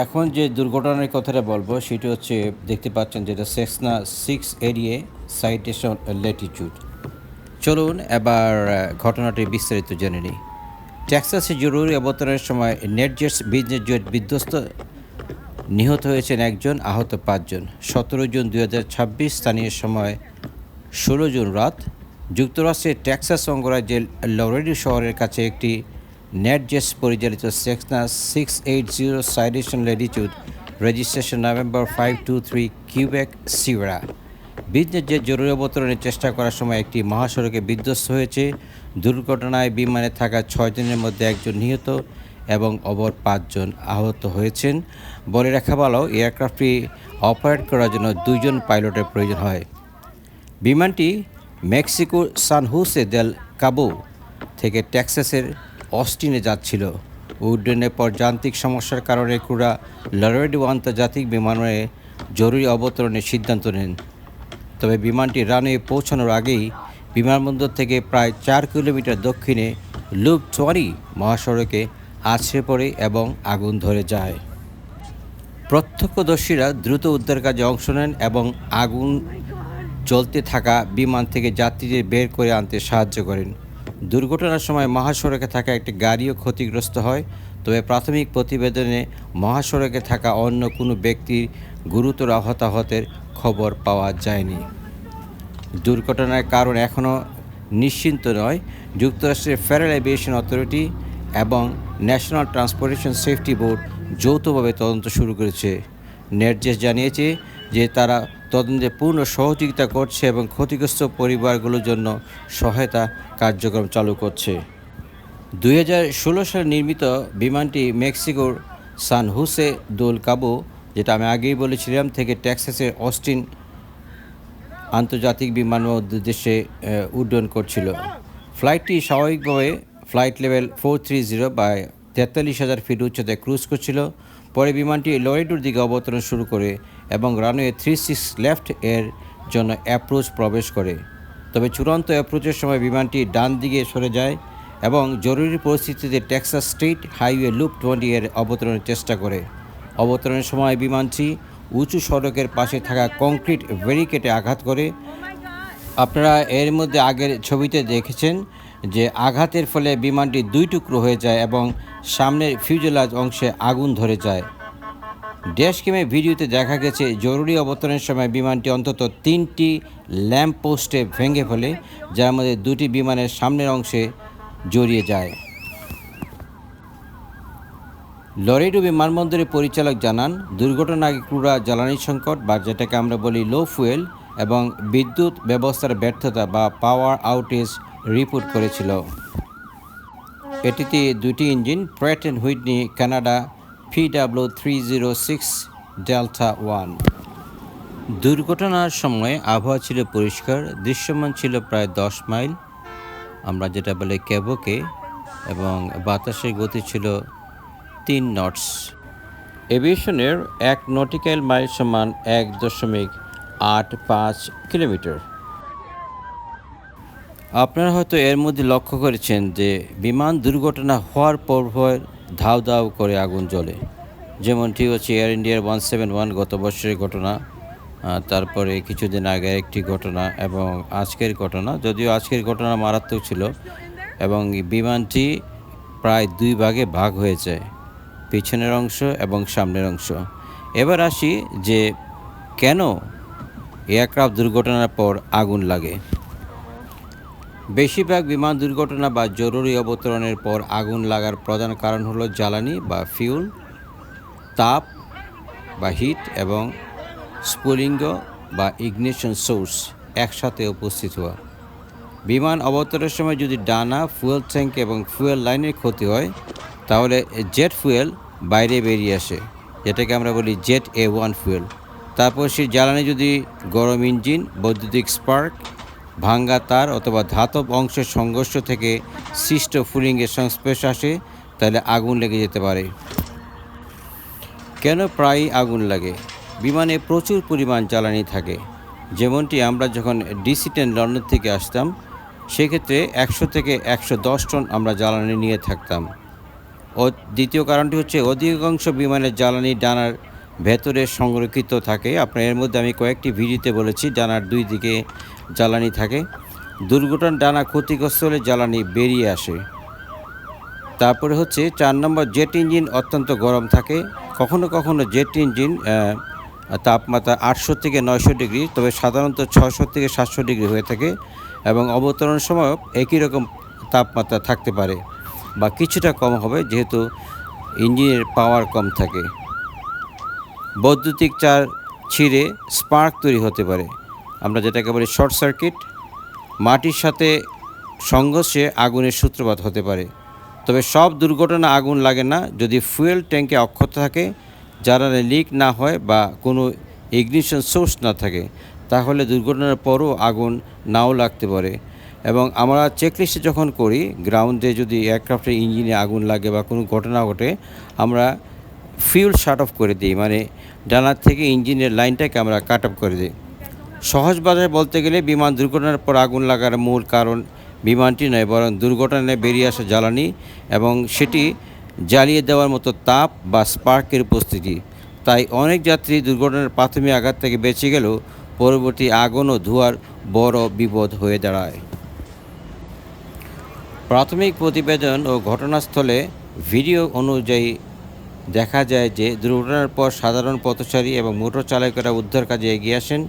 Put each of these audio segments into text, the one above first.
এখন যে দুর্ঘটনার কথাটা বলবো সেটি হচ্ছে দেখতে পাচ্ছেন যেটা সেসনা 6 এরিয়ে সাইটেশন ল্যাটিটিউড। চলুন এবার ঘটনাটি বিস্তারিত জেনে নিই। টেক্সাসে জরুরি অবতরণের সময় নেটজেটস বিজনেস জেট বিধ্বস্ত, নিহত হয়েছেন একজন, আহত 5 জন। 17 জুন 2026 স্থানীয় সময় 16 জুন রাত যুক্তরাষ্ট্রের টেক্সাস অঙ্গরাজ্যের লরেডো শহরের কাছে একটি নেটজেটস পরিচালিত Cessna 680 citation Latitude, registration November 523 Quebec Sierra business jet জরুরি অবতরণের চেষ্টা করার সময় একটি মহাসড়কে বিধ্বস্ত হয়েছে। দুর্ঘটনায় বিমানে থাকা 6 জনের মধ্যে 1 জন নিহত এবং অপর 5 জন আহত হয়েছেন। বলে রাখা ভালো, এয়ারক্রাফটটি অপারেট করার জন্য 2 জন পাইলটের প্রয়োজন হয়। বিমানটি মেক্সিকোর সান হোসে দেল কাবো থেকে টেক্সাসের অস্টিনে যাচ্ছিল। উড্ডয়নের পর যান্ত্রিক সমস্যার কারণে ক্রুরা লরেডো আন্তর্জাতিক বিমানবন্দরে জরুরি অবতরণের সিদ্ধান্ত নেন। তবে বিমানটি রানওয়ে পৌঁছানোর আগেই বিমানবন্দর থেকে প্রায় 4 কিলোমিটার দক্ষিণে লুপ 20 মহাসড়কে আছড়ে পড়ে এবং আগুন ধরে যায়। প্রত্যক্ষদর্শীরা দ্রুত উদ্ধার কাজে অংশ নেন এবং আগুন জ্বলতে থাকা বিমান থেকে যাত্রীদের বের করে আনতে সাহায্য করেন। দুর্ঘটনার সময় মহাসড়কে থাকা একটি গাড়িও ক্ষতিগ্রস্ত হয়, তবে প্রাথমিক প্রতিবেদনে মহাসড়কে থাকা অন্য কোনো ব্যক্তির গুরুতর হতাহতের খবর পাওয়া যায়নি। দুর্ঘটনার কারণ এখনও নিশ্চিত নয়। যুক্তরাষ্ট্রের ফেডারেল এভিয়েশন অথরিটি এবং ন্যাশনাল ট্রান্সপোর্টেশন সেফটি বোর্ড যৌথভাবে তদন্ত শুরু করেছে। নেটজেটস জানিয়েছে যে তারা তদন্তে পূর্ণ সহযোগিতা করছে এবং ক্ষতিগ্রস্ত পরিবারগুলোর জন্য সহায়তা কার্যক্রম চালু করছে। 2016 সালে নির্মিত বিমানটি মেক্সিকোর সান হোসে দেল কাবো, যেটা আমি আগেই বলেছিলাম, থেকে টেক্সাসের অস্টিন আন্তর্জাতিক বিমানবন্দর উদ্দেশ্যে উড্ডয়ন করছিল। ফ্লাইটটি স্বাভাবিকভাবে ফ্লাইট লেভেল 430 বা 43,000 ফিট উচ্চতায় ক্রুজ করছিল। পরে বিমানটি লরেডোর দিকে অবতরণ শুরু করে এবং রানওয়ে 36 লেফট এর জন্য অ্যাপ্রোচ প্রবেশ করে। তবে চূড়ান্ত অ্যাপ্রোচের সময় বিমানটি ডান দিকে সরে যায় এবং জরুরি পরিস্থিতিতে টেক্সাস স্টেট হাইওয়ে লুপ 20 এর অবতরণের চেষ্টা করে। অবতরণের সময় বিমানটি উঁচু সড়কের পাশে থাকা কংক্রিট ব্যারিকেডে আঘাত করে। আপনারা এর মধ্যে আগের ছবিতে দেখেছেন যে আঘাতের ফলে বিমানটি 2 টুকরো হয়ে যায় এবং সামনের ফিউজেলাজ অংশে আগুন ধরে যায়। ড্যাশক্যামে ভিডিওতে দেখা গেছে জরুরি অবতরণের সময় বিমানটি অন্তত 3টি ল্যাম্প পোস্টে ভেঙে ফেলে, যার মধ্যে 2টি বিমানের সামনের অংশে জড়িয়ে যায়। লরেডো বিমানবন্দরের পরিচালক জানান, দুর্ঘটনার আগে ক্রুরা জ্বালানি সংকট বা যেটাকে আমরা বলি লো ফুয়েল এবং বিদ্যুৎ ব্যবস্থার ব্যর্থতা বা পাওয়ার আউটেজ রিপোর্ট করেছিল। এটিতে 2টি engine Pratt and Whitney Canada PW306 delta 1। দুর্ঘটনার সময় আবহাওয়া ছিল পরিষ্কার, দৃশ্যমান ছিল প্রায় 10 মাইল, আমরা যেটা বলি কেবোকে, এবং বাতাসের গতি ছিল 3 নটস। এভিয়েশনের 1 নটিক্যাল মাইল সমান 1.85 কিলোমিটার। আপনারা হয়তো এর মধ্যে লক্ষ্য করেছেন যে বিমান দুর্ঘটনা হওয়ার পর ধাউ ধাউ করে আগুন জ্বলে। যেমনটি হচ্ছে এয়ার ইন্ডিয়ার 171 গত বছরের ঘটনা, তারপরে কিছুদিন আগে একটি ঘটনা এবং আজকের ঘটনা। যদিও আজকের ঘটনা মারাত্মক ছিল এবং বিমানটি প্রায় 2 ভাগে ভাগ হয়ে যায়, পিছনের অংশ এবং সামনের অংশ। এবার আসি যে কেন এয়ারক্রাফট দুর্ঘটনার পর আগুন লাগে। বেশিরভাগ বিমান দুর্ঘটনা বা জরুরি অবতরণের পর আগুন লাগার প্রধান কারণ হলো জ্বালানি বা ফিউল, তাপ বা হিট এবং স্ফুলিঙ্গ বা ইগনিশন সোর্স একসাথে উপস্থিত হওয়া। বিমান অবতরণের সময় যদি ডানা, ফুয়েল ট্যাঙ্ক এবং ফুয়েল লাইনের ক্ষতি হয়, তাহলে জেট ফুয়েল বাইরে বেরিয়ে আসে, যেটাকে আমরা বলি জেট A1 ফুয়েল। তারপর সেই জ্বালানি যদি গরম ইঞ্জিন, বৈদ্যুতিক স্পার্ক, ভাঙ্গা তার অথবা ধাতব অংশের সংঘর্ষ থেকে সৃষ্ট ফুলিংয়ের সংস্পর্শে আসে, তাহলে আগুন লেগে যেতে পারে। কেন প্রায়ই আগুন লাগে? বিমানে প্রচুর পরিমাণ জ্বালানি থাকে। যেমনটি আমরা যখন DC-10 লন্ডন থেকে আসতাম, সেক্ষেত্রে 100 থেকে 110 টন আমরা জ্বালানি নিয়ে থাকতাম। দ্বিতীয় কারণটি হচ্ছে অধিকাংশ বিমানের জ্বালানি ডানার ভেতরে সংরক্ষিত থাকে। আপনার এর মধ্যে আমি কয়েকটি ভিডিওতে বলেছি ডানার দুই দিকে জ্বালানি থাকে। দুর্ঘটনার ডানা ক্ষতিগ্রস্ত হলে জ্বালানি বেরিয়ে আসে। তারপরে হচ্ছে 4 নম্বর, জেট ইঞ্জিন অত্যন্ত গরম থাকে। কখনো কখনো জেট ইঞ্জিন তাপমাত্রা 800 থেকে 900 ডিগ্রি, তবে সাধারণত 600 থেকে 700 ডিগ্রি হয়ে থাকে এবং অবতরণের সময় একই রকম তাপমাত্রা থাকতে পারে বা কিছুটা কম হবে, যেহেতু ইঞ্জিনের পাওয়ার কম থাকে। বৈদ্যুতিক তার ছিঁড়ে স্পার্ক তৈরি হতে পারে, আমরা যেটাকে বলি শর্ট সার্কিট। মাটির সাথে সংঘর্ষে আগুনের সূত্রপাত হতে পারে। তবে সব দুর্ঘটনা আগুন লাগে না। যদি ফুয়েল ট্যাঙ্কে অক্ষত থাকে, জ্বালানি লিক না হয় বা কোনো ইগনিশন সোর্স না থাকে, তাহলে দুর্ঘটনার পরও আগুন নাও লাগতে পারে। এবং আমরা চেকলিস্টে যখন করি, গ্রাউন্ডে যদি এয়ারক্রাফটের ইঞ্জিনে আগুন লাগে বা কোনো ঘটনা ঘটে, আমরা ফিউল শাট অফ করে দিই, মানে ডানার থেকে ইঞ্জিনের লাইনটাকে আমরা কাট অফ করে দিই। সহজ ভাষায় বলতে গেলে বিমান দুর্ঘটনার পর আগুন লাগার মূল কারণ বিমানটি নয়, বরং দুর্ঘটনায় বেরিয়ে আসা জ্বালানি এবং সেটি জ্বালিয়ে দেওয়ার মতো তাপ বা স্পার্কের উপস্থিতি। তাই অনেক যাত্রী দুর্ঘটনার প্রাথমিক আঘাত থেকে বেঁচে গেলেও পরবর্তী আগুন ও ধোঁয়ার বড় বিপদ হয়ে দাঁড়ায়। প্রাথমিক প্রতিবেদন ও ঘটনাস্থলে ভিডিও অনুযায়ী দেখা যায় যে দুর্ঘটনার পর সাধারণ পথচারী এবং মোটর চালকেরা উদ্ধার কাজে এগিয়ে আসেন।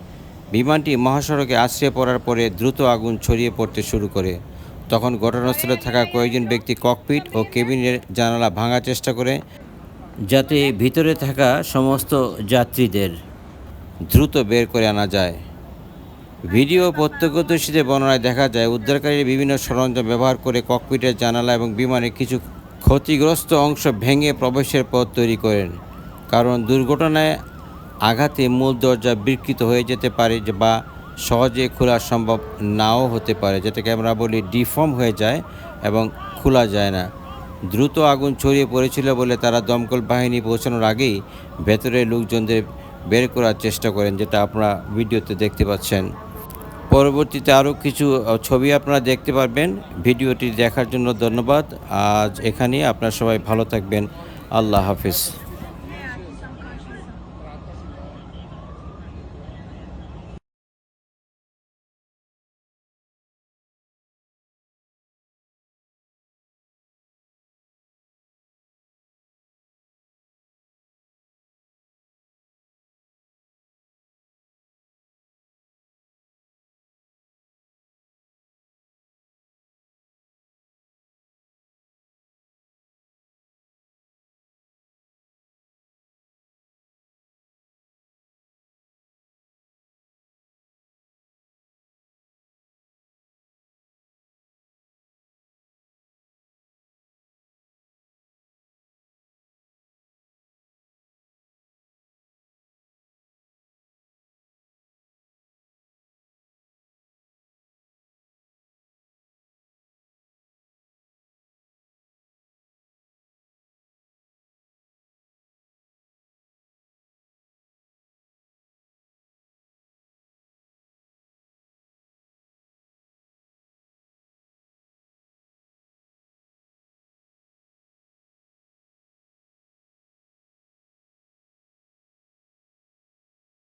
বিমানটি মহাসড়কে আছড়ে পড়ার পরে দ্রুত আগুন ছড়িয়ে পড়তে শুরু করে। তখন ঘটনাস্থলে থাকা কয়েকজন ব্যক্তি ককপিট ও কেবিনের জানালা ভাঙার চেষ্টা করে, যাতে ভিতরে থাকা সমস্ত যাত্রীদের দ্রুত বের করে আনা যায়। ভিডিও প্রত্যক্ষদর্শীদের বর্ণনায় দেখা যায় উদ্ধারকারীরা বিভিন্ন সরঞ্জাম ব্যবহার করে ককপিটের জানালা এবং বিমানের কিছু ক্ষতিগ্রস্ত অংশ ভেঙে প্রবেশের পথ তৈরি করেন। কারণ দুর্ঘটনায় আঘাতে মূল দরজা বিকৃত হয়ে যেতে পারে বা সহজে খোলা সম্ভব নাও হতে পারে, যেটাকে আমরা বলি ডিফর্ম হয়ে যায় এবং খোলা যায় না। দ্রুত আগুন ছড়িয়ে পড়েছিল বলে তারা দমকল বাহিনী পৌঁছানোর আগেই ভেতরের লোকজনদের বের করার চেষ্টা করেন, যেটা আপনারা ভিডিওতে দেখতে পাচ্ছেন। পরবর্তীতে আরও কিছু ছবি আপনারা দেখতে পারবেন। ভিডিওটি দেখার জন্য ধন্যবাদ। আজ এখানেই, আপনারা সবাই ভালো থাকবেন। আল্লাহ হাফিজ।